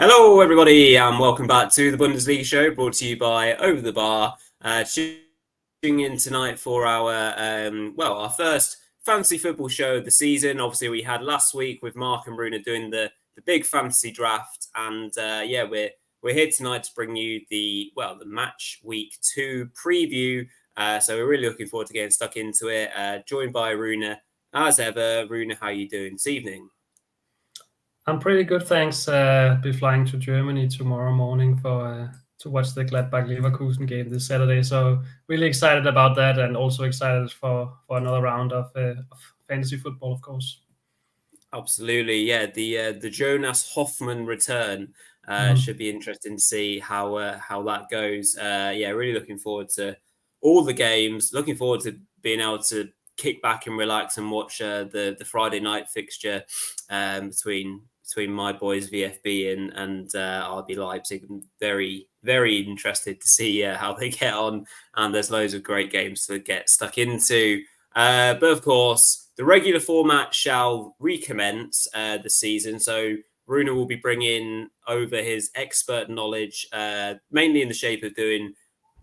Hello, everybody, and welcome back to the Bundesliga show, brought to you by Over the Bar. Tuning in tonight for our first fantasy football show of the season. Obviously, we had last week with Mark and Rune doing the big fantasy draft, and we're here tonight to bring you the match week 2 preview. So we're really looking forward to getting stuck into it. Joined by Rune as ever. Rune, how are you doing this evening? I'm pretty good, thanks. Be flying to Germany tomorrow morning to watch the Gladbach-Leverkusen game this Saturday. So really excited about that, and also excited for another round of fantasy football, of course. Absolutely, yeah. The Jonas Hoffman return should be interesting to see how that goes. Really looking forward to all the games. Looking forward to being able to kick back and relax and watch the Friday night fixture between my boys VfB and RB Leipzig. I'm very, very interested to see how they get on, and there's loads of great games to get stuck into. But of course, the regular format shall recommence this season. So Rune will be bringing over his expert knowledge, mainly in the shape of doing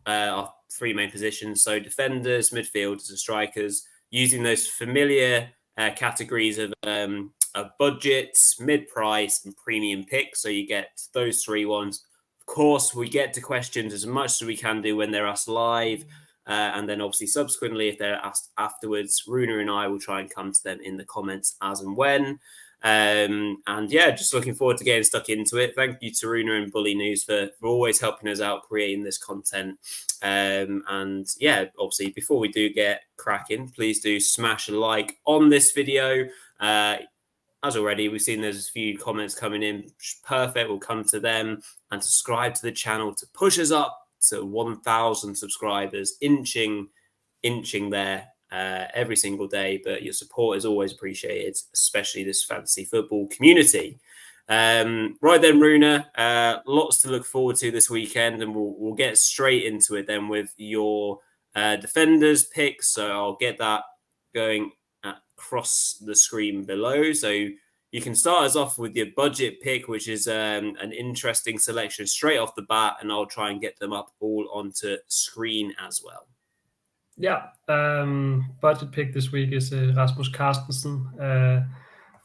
our 3 main positions. So defenders, midfielders, and strikers, using those familiar categories of budgets, mid-price, and premium picks. So you get those 3 ones. Of course, we get to questions as much as we can do when they're asked live. And then obviously subsequently, if they're asked afterwards, Rune and I will try and come to them in the comments as and when. Just looking forward to getting stuck into it. Thank you to Rune and Bulinews for always helping us out creating this content. Obviously, before we do get cracking, please do smash a like on this video. As already, we've seen there's a few comments coming in. Perfect. We'll come to them, and subscribe to the channel to push us up to 1,000 subscribers, inching there every single day. But your support is always appreciated, especially this fantasy football community. Right then, Rune, lots to look forward to this weekend, and we'll get straight into it then with your defenders picks. So I'll get that going across the screen below. So you can start us off with your budget pick, which is an interesting selection straight off the bat, and I'll try and get them up all onto screen as well. Yeah, budget pick this week is Rasmus Carstensen,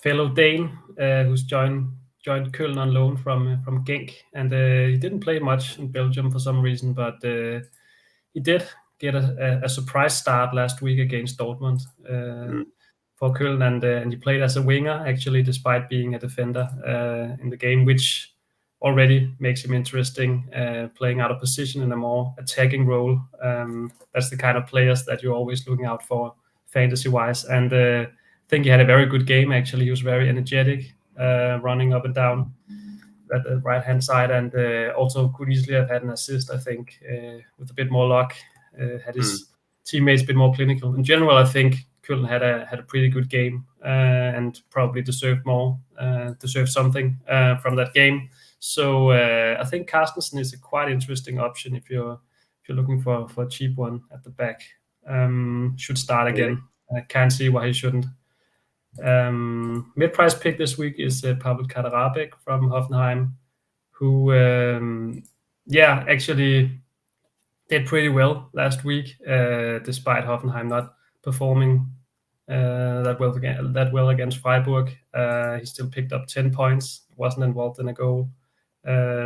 fellow Dane, who's joined Köln on loan from Genk, and he didn't play much in Belgium for some reason, but he did get a surprise start last week against Dortmund. For Köln, and he played as a winger, actually, despite being a defender in the game, which already makes him interesting, playing out of position in a more attacking role. That's the kind of players that you're always looking out for fantasy-wise. And I think he had a very good game, actually. He was very energetic, running up and down at the right-hand side, and also could easily have had an assist, I think, with a bit more luck. Had his teammates a bit more clinical. In general, I think Köln had a pretty good game and probably deserved something from that game. So I think Carstensen is a quite interesting option if you're looking for a cheap one at the back. Should start again. I can't see why he shouldn't. Mid-price pick this week is Pavel Kaderabek from Hoffenheim, who actually did pretty well last week, despite Hoffenheim not performing that well against Freiburg. He still picked up 10 points, wasn't involved in a goal.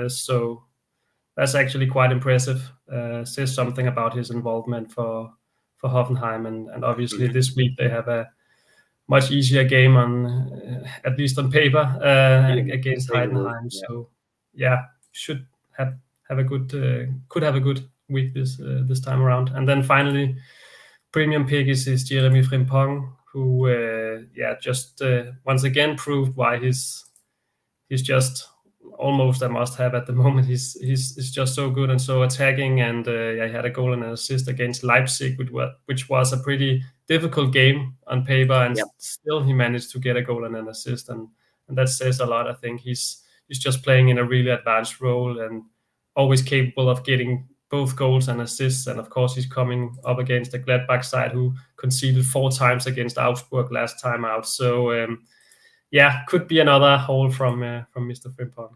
So that's actually quite impressive. Says something about his involvement for Hoffenheim, and obviously this week they have a much easier game on at least on paper against Heidenheim. So should have a good could have a good week this time around. And then finally, premium pick is Jeremy Frimpong, who just once again proved why he's just almost a must-have at the moment. He's just so good and so attacking, and he had a goal and an assist against Leipzig, which was a pretty difficult game on paper, and still he managed to get a goal and an assist, and that says a lot. I think he's just playing in a really advanced role and always capable of getting both goals and assists. And of course, he's coming up against the Gladbach side, who conceded 4 times against Augsburg last time out. So could be another haul from Mr. Frimpong.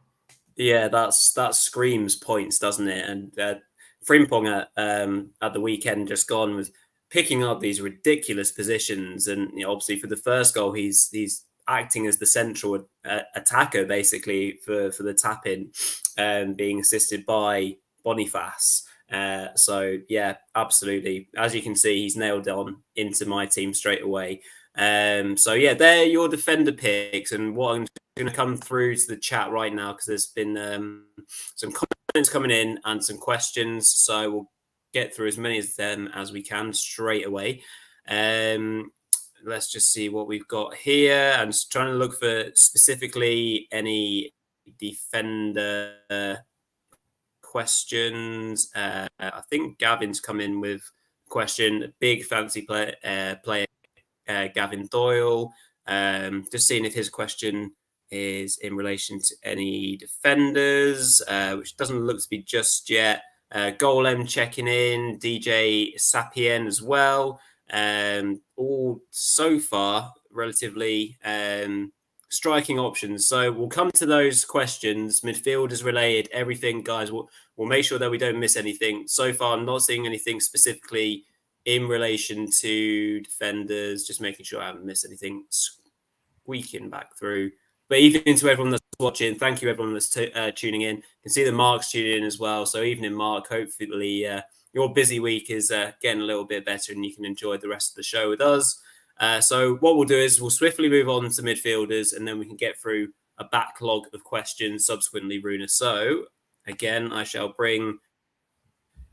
Yeah, that screams points, doesn't it? And Frimpong at the weekend just gone was picking up these ridiculous positions, and obviously for the first goal, he's acting as the central attacker basically for the tap in, being assisted by Boniface. So yeah, absolutely. As you can see, he's nailed on into my team straight away. So yeah, they're your defender picks, and what I'm going to come through to the chat right now because there's been some comments coming in and some questions. So we'll get through as many of them as we can straight away. Let's just see what we've got here. I'm just trying to look for specifically any defender questions. I think Gavin's come in with a question. Big fancy player Gavin Doyle. Just seeing if his question is in relation to any defenders, which doesn't look to be just yet. Golem checking in, DJ Sapien as well. All so far relatively striking options. So we'll come to those questions. Midfielders related, everything, guys. We'll make sure that we don't miss anything. So far, I'm not seeing anything specifically in relation to defenders, just making sure I haven't missed anything, squeaking back through. But even to everyone that's watching, thank you everyone that's tuning in. You can see the Mark's tuning in as well. So evening, Mark. Hopefully your busy week is getting a little bit better and you can enjoy the rest of the show with us. So what we'll do is we'll swiftly move on to midfielders and then we can get through a backlog of questions subsequently, Rune. So again, I shall bring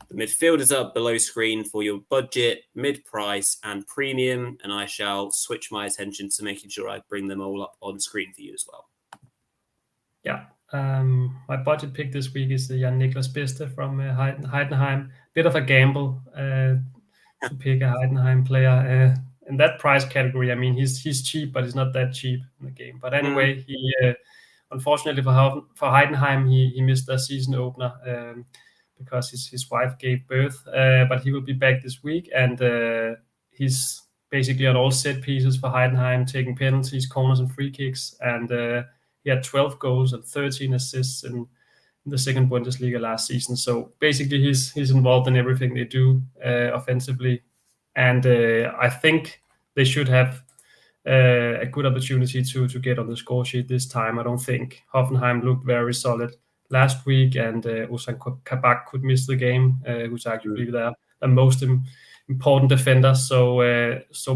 the midfielders up below screen for your budget, mid-price and premium, and I shall switch my attention to making sure I bring them all up on screen for you as well. Yeah, my budget pick this week is Jan Niklas Beste from Heidenheim. Bit of a gamble to pick a Heidenheim player in that price category. I mean, he's cheap, but he's not that cheap in the game. But anyway, he unfortunately for Heidenheim, he missed a season opener because his wife gave birth. But he will be back this week, and he's basically on all set pieces for Heidenheim, taking penalties, corners, and free kicks, and he had 12 goals and 13 assists in the second Bundesliga last season. So basically, he's involved in everything they do offensively, and I think they should have a good opportunity to get on the score sheet this time. I don't think Hoffenheim looked very solid last week, and Ozan Kabak could miss the game, who's arguably their most important defender. So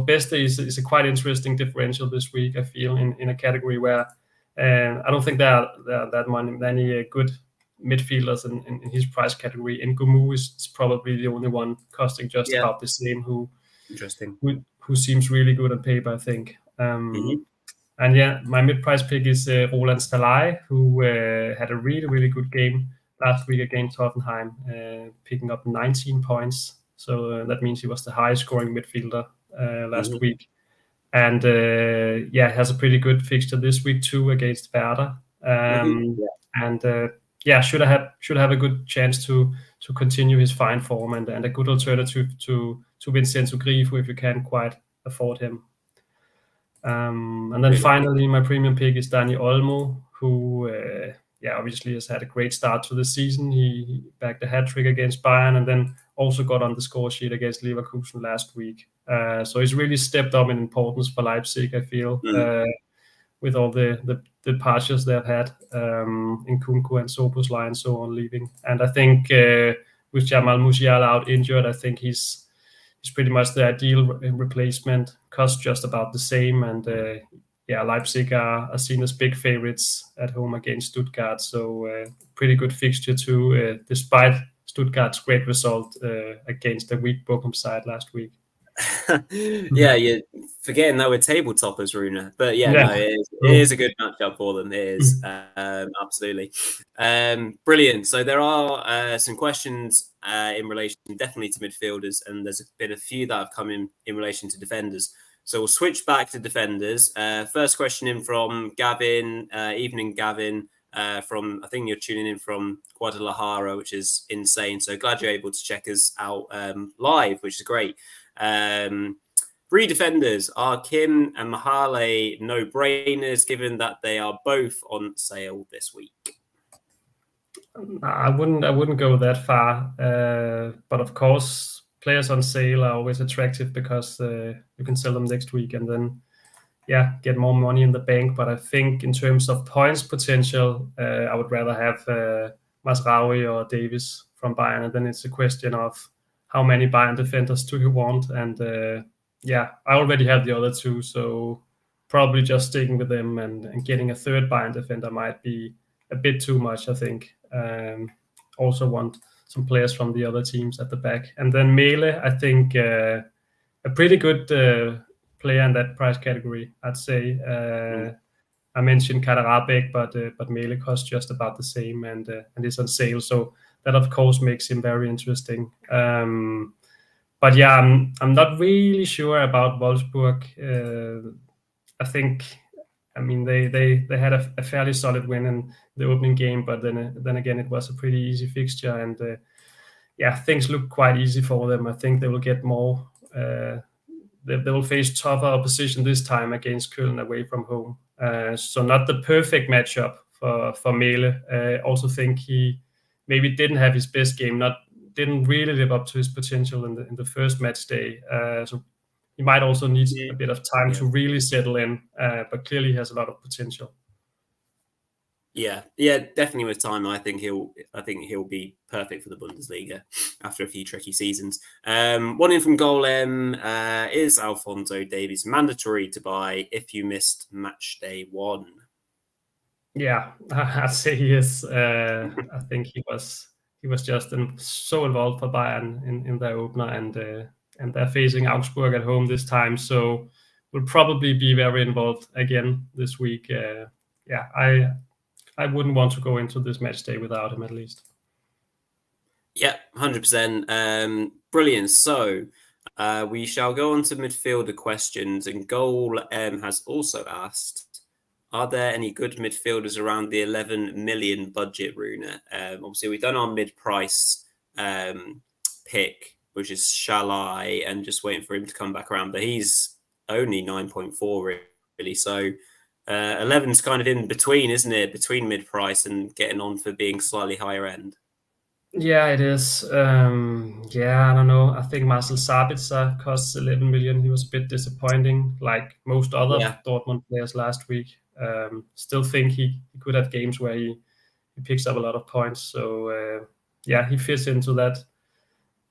Beste is a quite interesting differential this week, I feel, in a category where I don't think there are that many good midfielders in his price category. And Gumu is probably the only one costing just about the same who seems really good on paper, I think. And yeah, my mid-price pick is Roland Stalai, who had a really, really good game last week against Hoffenheim, picking up 19 points. So that means he was the highest scoring midfielder last week. And has a pretty good fixture this week too against Werder. And should have a good chance to continue his fine form and a good alternative to Vincenzo Grifo if you can quite afford him. And then finally, my premium pick is Dani Olmo, who obviously has had a great start to the season. He bagged a hat-trick against Bayern and then also got on the score sheet against Leverkusen last week. So he's really stepped up in importance for Leipzig, I feel, with all the departures they've had in Kunku and Szoboszlai and so on leaving. And I think with Jamal Musiala out injured, I think he's pretty much the ideal replacement. Costs just about the same, and Leipzig are seen as big favorites at home against Stuttgart. So pretty good fixture too, despite Stuttgart's great result against the weak Bochum side last week. You're forgetting that we're table toppers, Rune. But no, it is a good matchup for them. It is absolutely brilliant. So there are some questions in relation definitely to midfielders, and there's been a few that have come in relation to defenders. So we'll switch back to defenders. First question in from Gavin. Evening, Gavin. From I think you're tuning in from Guadalajara, which is insane. So glad you're able to check us out live, which is great. Three defenders are Kim and Mahale no-brainers, given that they are both on sale this week. I wouldn't go that far. But of course, players on sale are always attractive because you can sell them next week and then get more money in the bank. But I think in terms of points potential, I would rather have Masraoui or Davis from Bayern, and then it's a question of how many Bayern defenders do you want? And I already have the other two, so probably just sticking with them and getting a third Bayern defender might be a bit too much, I think. Also want some players from the other teams at the back. And then Mele, I think a pretty good player in that price category, I'd say. I mentioned Kaderabek, but Mele costs just about the same and is on sale. So that, of course, makes him very interesting. But yeah, I'm not really sure about Wolfsburg. I mean, they had a fairly solid win in the opening game, but then again, it was a pretty easy fixture, and things look quite easy for them. I think they will get more. They will face tougher opposition this time against Köln away from home. So not the perfect matchup for Mele. Also think he maybe didn't have his best game, didn't really live up to his potential in the first match day. So he might also need a bit of time to really settle in, but clearly he has a lot of potential. Yeah, definitely with time. I think he'll be perfect for the Bundesliga after a few tricky seasons. One in from Goal M is Alphonso Davies, mandatory to buy if you missed match day 1. Yeah, I'd say he is. I think he was just so involved for Bayern in their opener, and they're facing Augsburg at home this time, so will probably be very involved again this week. I wouldn't want to go into this match day without him, at least. Yeah, 100%. Brilliant. So we shall go on to midfielder questions, and Goal M has also asked, are there any good midfielders around the 11 million budget, Rune? Obviously, we've done our mid-price pick, which is Shalai, and just waiting for him to come back around. But he's only 9.4, really. So 11's kind of in between, isn't it? Between mid-price and getting on for being slightly higher end. Yeah, it is. I don't know. I think Marcel Sabitzer costs 11 million. He was a bit disappointing, like most other Dortmund players last week. Still think he could have games where he picks up a lot of points. So he fits into that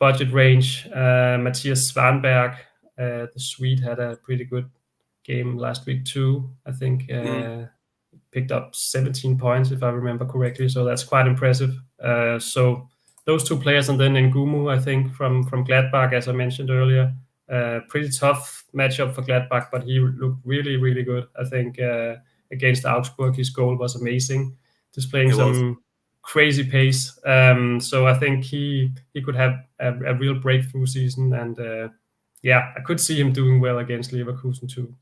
budget range. Matthias Svanberg, the Swede, had a pretty good game last week too. I think picked up 17 points if I remember correctly. So that's quite impressive. So those two players, and then Ngumu, I think from Gladbach, as I mentioned earlier, pretty tough matchup for Gladbach, but he looked really, really good. I think against Augsburg, his goal was amazing, displaying some crazy pace. So I think he could have a real breakthrough season, and I could see him doing well against Leverkusen too.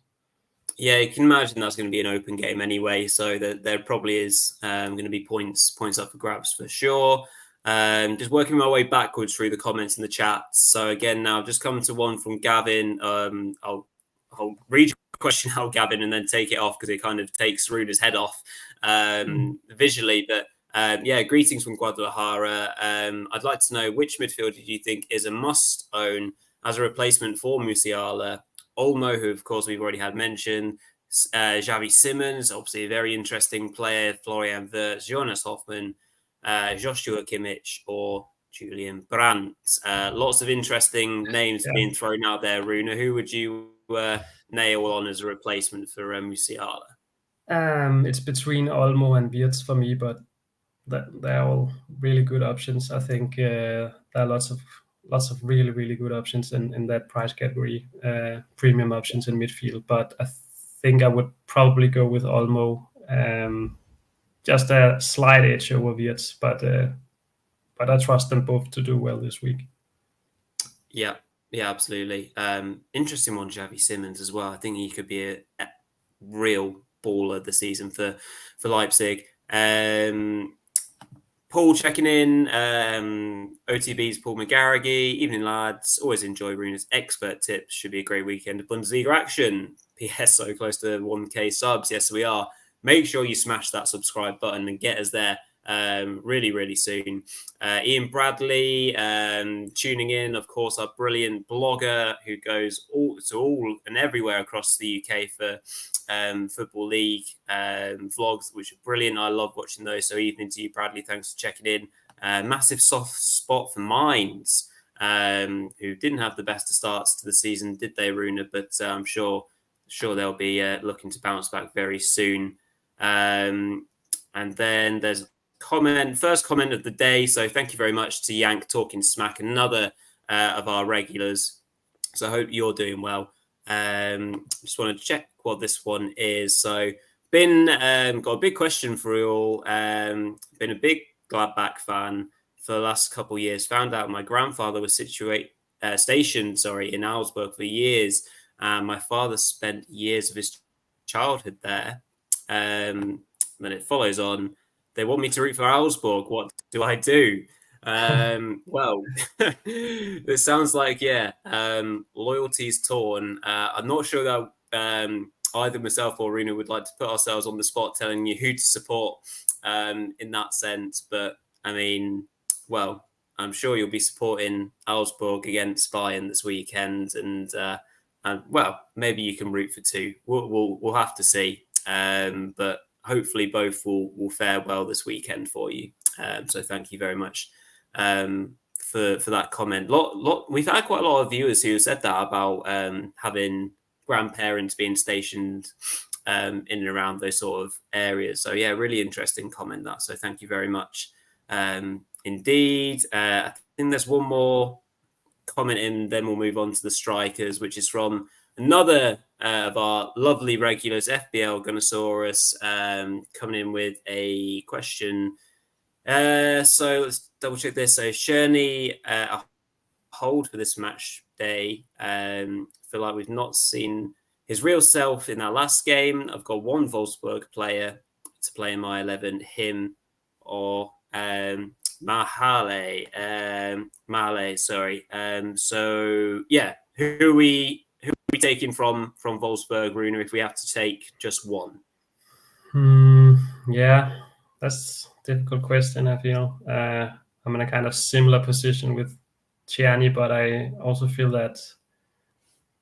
Yeah, you can imagine that's going to be an open game anyway, so there probably is going to be points up for grabs for sure. Just working my way backwards through the comments in the chat. So again, now I've just come to one from Gavin. I'll read your question out, Gavin, and then take it off because it kind of takes Rune's head off visually. But greetings from Guadalajara. I'd like to know, which midfielder do you think is a must-own as a replacement for Musiala? Olmo, who of course we've already had mentioned, Xavi Simons, obviously a very interesting player, Florian Wirtz, Jonas Hoffmann, Joshua Kimmich, or Julian Brandt. Lots of interesting names being thrown out there, Rune. Who would you nail on as a replacement for Musiala? It's between Olmo and Wirtz for me, but they're all really good options. I think there are lots of really, really good options in that price category, premium options in midfield. But I think I would probably go with Olmo, just a slight edge over Wirtz, but I trust them both to do well this week. Yeah, absolutely. Interesting one, Xavi Simons as well. I think he could be a real baller this season for Leipzig. Paul checking in. OTB's Paul McGarrigy. Evening, lads. Always enjoy Rune's expert tips. Should be a great weekend of Bundesliga action. PS, so close to 1K subs. Yes, we are. Make sure you smash that subscribe button and get us there really, really soon. Ian Bradley tuning in, of course, our brilliant blogger who goes all and everywhere across the UK for Football League vlogs, which are brilliant. I love watching those. So evening to you, Bradley. Thanks for checking in. Massive soft spot for Mines, who didn't have the best of starts to the season, did they, Rune? But I'm sure they'll be looking to bounce back very soon. And then there's first comment of the day. So thank you very much to Yank Talking Smack, another of our regulars. So I hope you're doing well. Just want to check what this one is. So got a big question for you all. Been a big Gladbach fan for the last couple of years. Found out my grandfather was stationed in Augsburg for years. My father spent years of his childhood there. Then it follows on. They want me to root for Augsburg. What do I do? Well, it sounds like, loyalty's torn. I'm not sure that either myself or Rune would like to put ourselves on the spot telling you who to support in that sense. But I mean, well, I'm sure you'll be supporting Augsburg against Bayern this weekend, and well, maybe you can root for two. We'll have to see. But hopefully both will fare well this weekend for you. So thank you very much for that comment. We've had quite a lot of viewers who said that about having grandparents being stationed in and around those sort of areas. So yeah, really interesting comment that. So thank you very much. Indeed, I think there's one more comment in, then we'll move on to the strikers, which is from another of our lovely regulars, FBL Gunnosaurus, coming in with a question. So let's double check this. So Sherney, a hold for this match day. Feel like we've not seen his real self in that last game. I've got one Wolfsburg player to play in my 11, him or Mahale. Sorry. So yeah, who are we taking from Wolfsburg, Rune, if we have to take just one? Yeah, that's a difficult question, I feel. I'm in a kind of similar position with Ciani, but I also feel that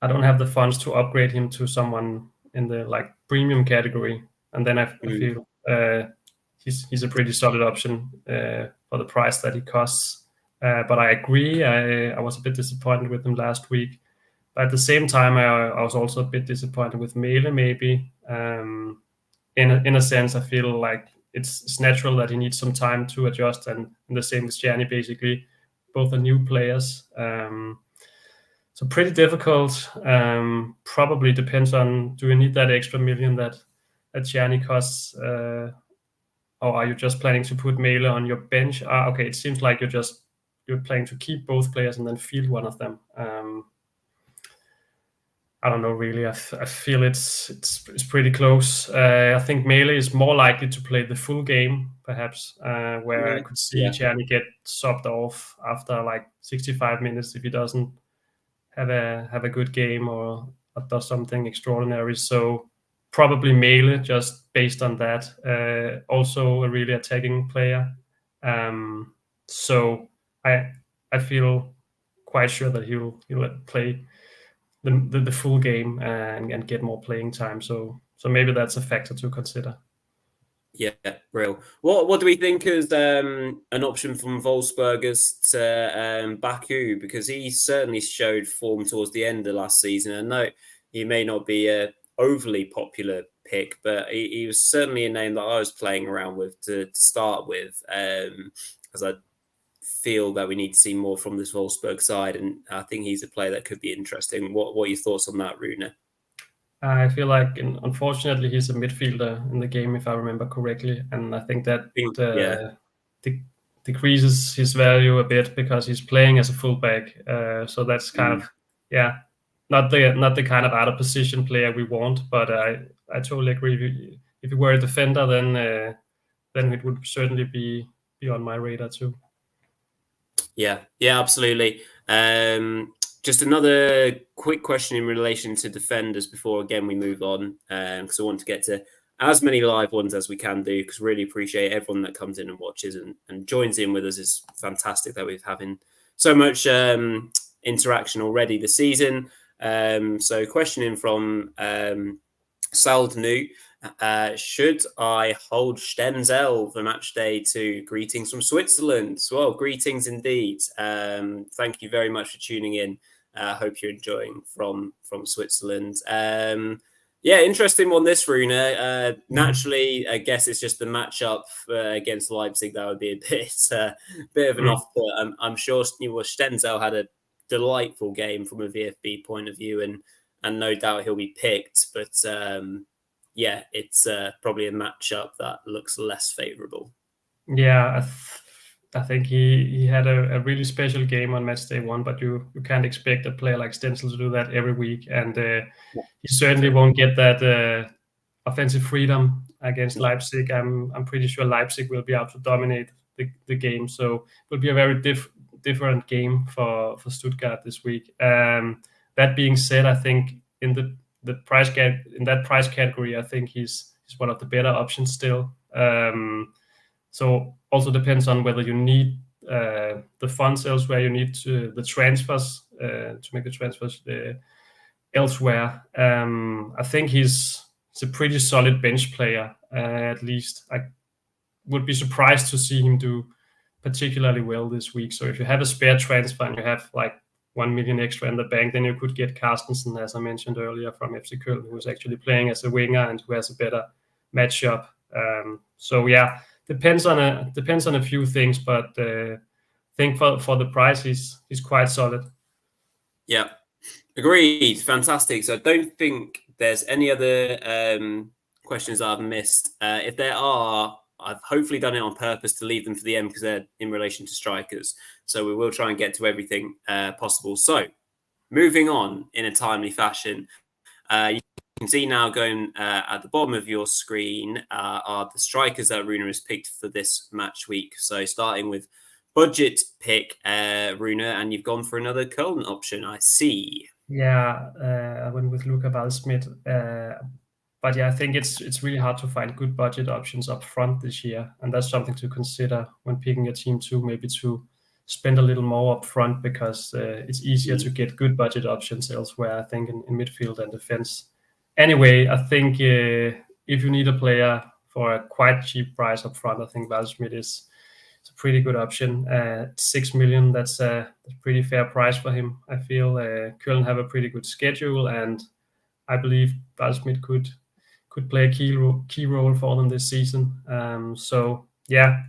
I don't have the funds to upgrade him to someone in the premium category. And then I feel he's a pretty solid option for the price that he costs. But I agree. I was a bit disappointed with him last week. But at the same time, I was also a bit disappointed with Mele, maybe. In a sense, I feel like it's natural that he needs some time to adjust, and the same with Gianni, basically. Both are new players. So pretty difficult. Probably depends on, do you need that extra million that Gianni costs, or are you just planning to put Mele on your bench? Okay, it seems like you're planning to keep both players and then field one of them. I don't know, really. I feel it's pretty close. I think Mele is more likely to play the full game, perhaps, where I could see Gianni get subbed off after 65 minutes if he doesn't have a good game or does something extraordinary. So probably Mele, just based on that. Also a really attacking player. So I feel quite sure that he'll play the full game and get more playing time. So maybe that's a factor to consider. Yeah, real. What do we think as an option from Wolfsburgers to Baku? Because he certainly showed form towards the end of last season. I know he may not be a overly popular pick, but he was certainly a name that I was playing around with to start with, because I feel that we need to see more from this Wolfsburg side, and I think he's a player that could be interesting. What are your thoughts on that, Rune? I feel like, unfortunately, he's a midfielder in the game, if I remember correctly, and I think that decreases his value a bit because he's playing as a fullback. So that's kind of not the kind of out of position player we want. But I totally agree. If he were a defender, then it would certainly be on my radar too. Yeah, absolutely. Just another quick question in relation to defenders before, again, we move on, because I want to get to as many live ones as we can do, because really appreciate everyone that comes in and watches and joins in with us. It's fantastic that we're having so much interaction already this season. So questioning from Saldnu, should I hold Stenzel for match day 2? Greetings from Switzerland. Well, greetings indeed. Thank you very much for tuning in. Hope you're enjoying from Switzerland. Yeah, interesting one this, Rune. Naturally, I guess it's just the matchup against Leipzig that would be a bit of an off-put. I'm sure Stenzel had a delightful game from a VFB point of view, and no doubt he'll be picked. But yeah, it's probably a matchup that looks less favourable. Yeah, I think he had a really special game on match day 1, but you can't expect a player like Stenzel to do that every week, and he certainly won't get that offensive freedom against Leipzig. I'm pretty sure Leipzig will be out to dominate the game, so it will be a very different game for Stuttgart this week. That being said, I think in the price in that price category, I think he's one of the better options still. So also depends on whether you need the funds elsewhere, you need the transfers to make the transfers elsewhere. I think he's a pretty solid bench player, at least. I would be surprised to see him do particularly well this week. So if you have a spare transfer and you have like 1 million extra in the bank, then you could get Carstensen, as I mentioned earlier, from FC Köln, who's actually playing as a winger and who has a better matchup. So yeah, depends on a few things, but I think for the price, he's quite solid. Yeah, agreed. Fantastic. So I don't think there's any other questions I've missed. If there are, I've hopefully done it on purpose to leave them for the end because they're in relation to strikers. So we will try and get to everything possible. So moving on in a timely fashion, you can see now going at the bottom of your screen are the strikers that Rune has picked for this match week. So starting with budget pick, Rune, and you've gone for another Köln option, I see. Yeah, I went with Luca Waldschmidt. But yeah, I think it's really hard to find good budget options up front this year, and that's something to consider when picking a team too. Maybe to spend a little more up front because it's easier to get good budget options elsewhere. I think in midfield and defense. Anyway, I think if you need a player for a quite cheap price up front, I think Waldschmidt is a pretty good option. 6 million, that's a pretty fair price for him. I feel Köln have a pretty good schedule, and I believe Waldschmidt could play a key role for them this season. So yeah,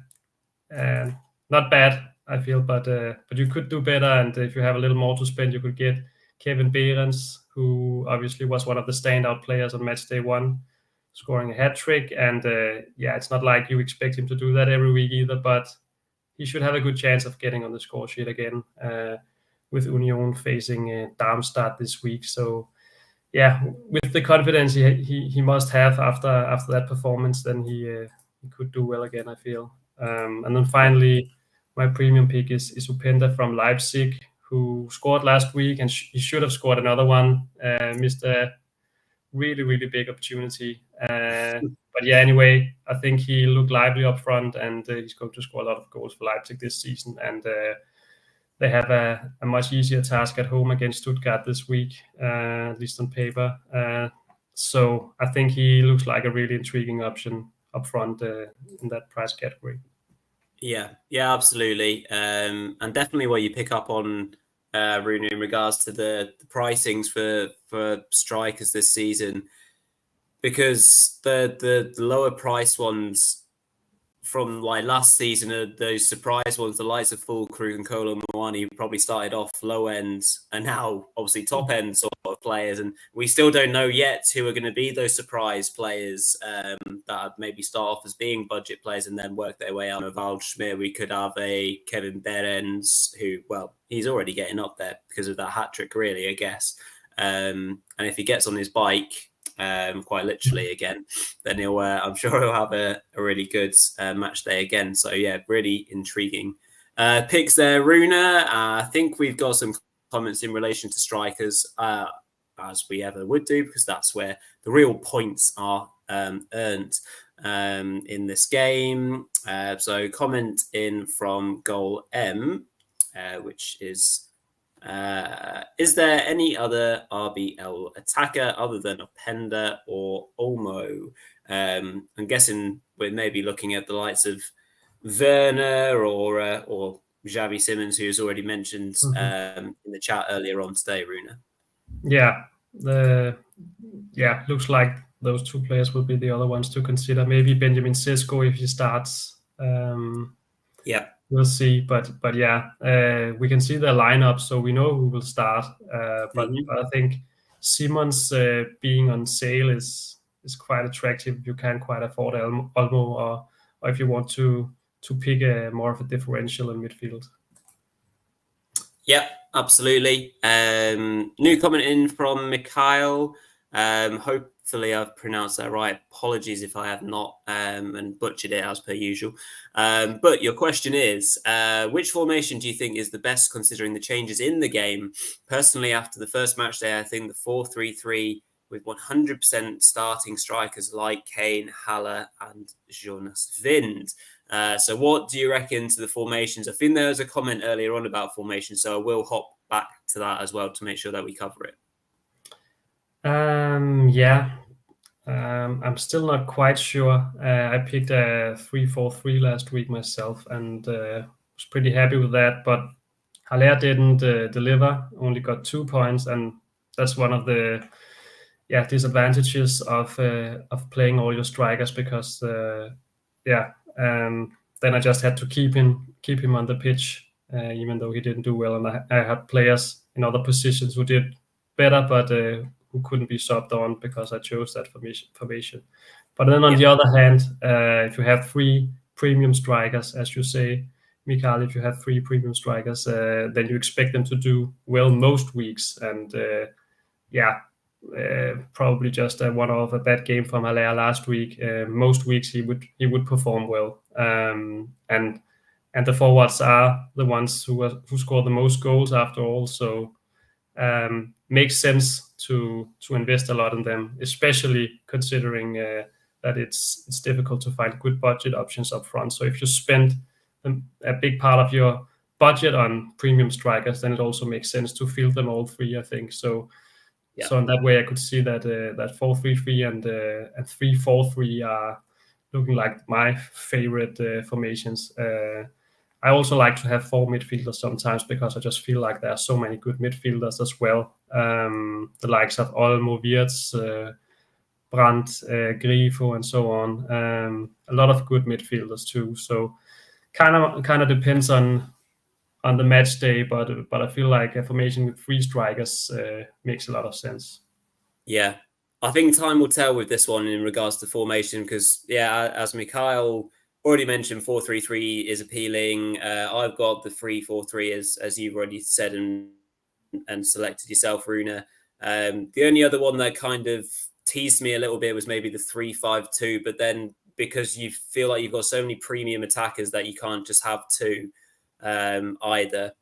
not bad, I feel, but you could do better. And if you have a little more to spend, you could get Kevin Behrens, who obviously was one of the standout players on match day 1, scoring a hat trick. And yeah, it's not like you expect him to do that every week either, but he should have a good chance of getting on the score sheet again with Union facing Darmstadt this week. So yeah, with the confidence he must have after that performance, then he could do well again, I feel. And then finally, my premium pick is Upenda from Leipzig, who scored last week, and he should have scored another one. Missed a really, really big opportunity. But yeah, anyway, I think he looked lively up front, and he's going to score a lot of goals for Leipzig this season. And they have a much easier task at home against Stuttgart this week, at least on paper. So I think he looks like a really intriguing option up front in that price category. Yeah, absolutely. And definitely where you pick up on, Rune, in regards to the pricings for strikers this season, because the lower price ones from like last season are those surprise ones, the likes of Fulkrug and Kolo Muani, who probably started off low end and now obviously top end sort of players. And we still don't know yet who are going to be those surprise players that maybe start off as being budget players and then work their way out. Of Waldschmidt, we could have a Kevin Behrens, who, well, he's already getting up there because of that hat trick, really, I guess. And if he gets on his bike, quite literally again, then he'll I'm sure he'll have a really good match day again. So yeah, really intriguing picks there, Rune. I think we've got some comments in relation to strikers, as we ever would do, because that's where the real points are earned in this game. So comment in from Goal M, which is there any other RBL attacker other than Openda or Olmo? I'm guessing we're maybe looking at the likes of Werner or Xavi Simons, who's already mentioned in the chat earlier on today, Rune. Yeah, looks like those two players will be the other ones to consider. Maybe Benjamin Sesko if he starts. We'll see, but we can see the lineup, so we know who will start. But I think Simons being on sale is quite attractive. You can quite afford Olmo, or if you want to pick more of a differential in midfield. Yep, absolutely. New comment in from Mikhail. Hopefully I've pronounced that right. Apologies if I have not and butchered it as per usual. But your question is, which formation do you think is the best considering the changes in the game? Personally, after the first match day, I think the 4-3-3 with 100% starting strikers like Kane, Haller and Jonas Wind. So what do you reckon to the formations? I think there was a comment earlier on about formations, so I will hop back to that as well to make sure that we cover it. I'm still not quite sure. I picked a 3-4-3 last week myself and was pretty happy with that, but Haller didn't deliver, only got 2 points, and that's one of the disadvantages of playing all your strikers, because then I just had to keep him on the pitch, even though he didn't do well, and I had players in other positions who did better, but who couldn't be subbed on because I chose that formation. But then on the other hand, if you have 3 premium strikers, as you say, Mikael, if you have 3 premium strikers, then you expect them to do well most weeks, and probably just a one-off, a bad game from Haller last week. Most weeks he would perform well, and the forwards are the ones who score the most goals after all. So makes sense to invest a lot in them, especially considering that it's difficult to find good budget options up front. So if you spend a big part of your budget on premium strikers, then it also makes sense to field them all 3, I think. So in that way, I could see that 4-3-3 and 3-4-3 are looking like my favorite formations. I also like to have 4 midfielders sometimes, because I just feel like there are so many good midfielders as well. The likes of Olmo, Wirtz, Brandt, Grifo, and so on. A lot of good midfielders too. So kind of depends on the match day, but I feel like a formation with 3 strikers makes a lot of sense. Yeah, I think time will tell with this one in regards to formation, because as Mikhail already mentioned, 4-3-3 is appealing. I've got the 3-4-3 as you've already said and selected yourself, Rune. The only other one that kind of teased me a little bit was maybe the 3-5-2, but then because you feel like you've got so many premium attackers that you can't just have 2 either.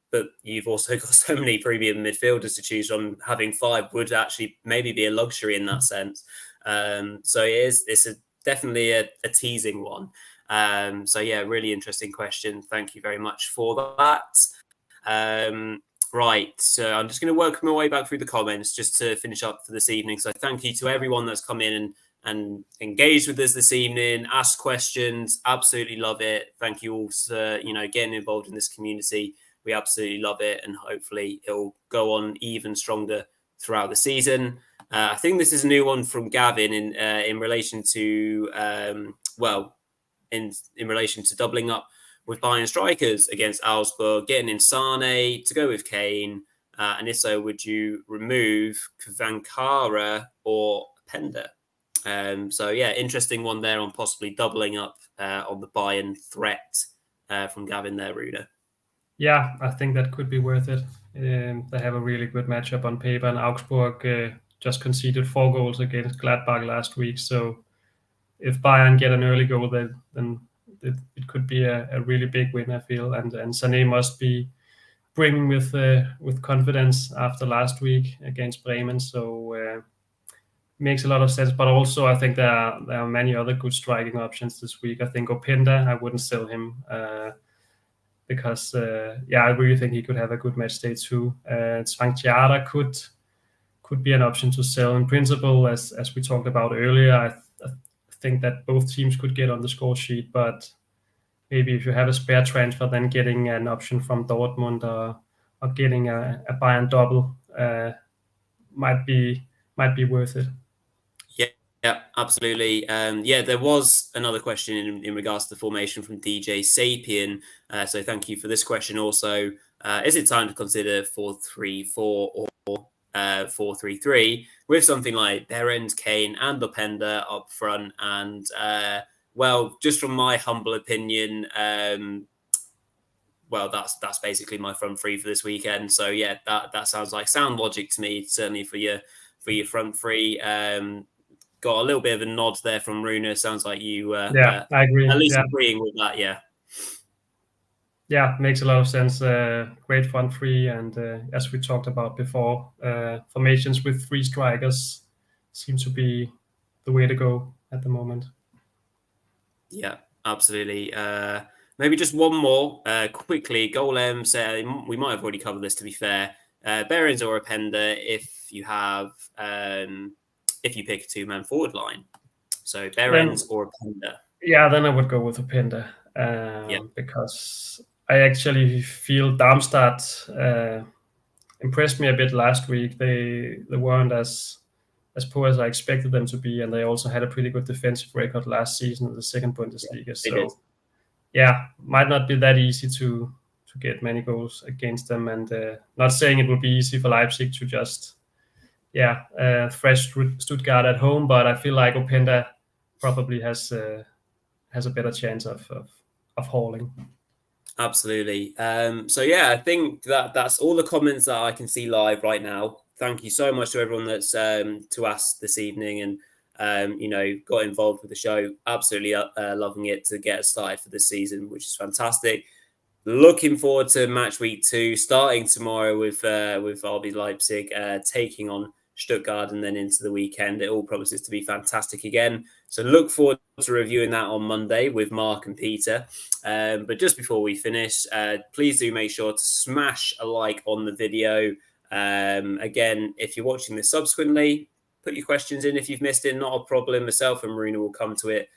But you've also got so many premium midfielders to choose from. Having 5 would actually maybe be a luxury in that sense. So it's definitely a teasing one. Really interesting question. Thank you very much for that. Right, so I'm just going to work my way back through the comments just to finish up for this evening. So thank you to everyone that's come in and engaged with us this evening, asked questions. Absolutely love it. Thank you all for getting involved in this community. We absolutely love it, and hopefully it'll go on even stronger throughout the season. I think this is a new one from Gavin in relation to in relation to doubling up with buying strikers against Augsburg, getting in Sane to go with Kane, and if so, would you remove Kvankara or Pender? Interesting one there on possibly doubling up on the buy-in threat from Gavin there, Rune. Yeah, I think that could be worth it. They have a really good matchup on paper, and Augsburg just conceded 4 goals against Gladbach last week. So if Bayern get an early goal, then it could be a really big win, I feel. And Sané must be brimming with confidence after last week against Bremen. So makes a lot of sense. But also, I think there are many other good striking options this week. I think Openda, I wouldn't sell him because I really think he could have a good match day too. Zwangsjara could be an option to sell in principle, as we talked about earlier. I think that both teams could get on the score sheet, but maybe if you have a spare transfer, then getting an option from Dortmund or getting a Bayern double might be worth it. Yeah, absolutely. There was another question in regards to the formation from DJ Sapien. So thank you for this question also. Is it time to consider 4-3-4 or 4-3-3 with something like Behrens, Kane and Openda up front? And just from my humble opinion, that's basically my front three for this weekend. So yeah, that sounds like sound logic to me, certainly for your front three. Got a little bit of a nod there from Rune. Sounds like you I agree. At least agreeing with that, Yeah, makes a lot of sense. Great front three, and as we talked about before, formations with 3 strikers seem to be the way to go at the moment. Yeah, absolutely. Maybe just one more quickly. Golem said we might have already covered this. To be fair, Behrens or Openda if you have if you pick a 2-man forward line. So Behrens or Openda. Yeah, then I would go with Openda because I actually feel Darmstadt impressed me a bit last week. They weren't as poor as I expected them to be, and they also had a pretty good defensive record last season in the second Bundesliga. So might not be that easy to get many goals against them. And not saying it will be easy for Leipzig to just thresh Stuttgart at home, but I feel like Openda probably has a better chance of hauling. Absolutely. I think that's all the comments that I can see live right now. Thank you so much to everyone that's to us this evening and got involved with the show. Absolutely loving it to get us started for this season, which is fantastic. Looking forward to match week 2 starting tomorrow with RB Leipzig taking on Stuttgart and then into the weekend. It all promises to be fantastic again. So look forward to reviewing that on Monday with Mark and Peter. But just before we finish, please do make sure to smash a like on the video. Again, if you're watching this subsequently, put your questions in if you've missed it. Not a problem. Myself and Rune will come to it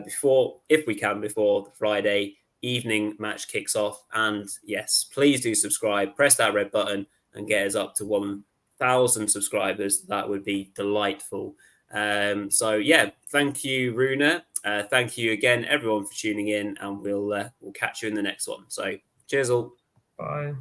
before the Friday evening match kicks off. And yes, please do subscribe, press that red button and get us up to 1,000 subscribers. That would be delightful. Thank you, Rune. Thank you again, everyone, for tuning in, and we'll catch you in the next one. So cheers all. Bye.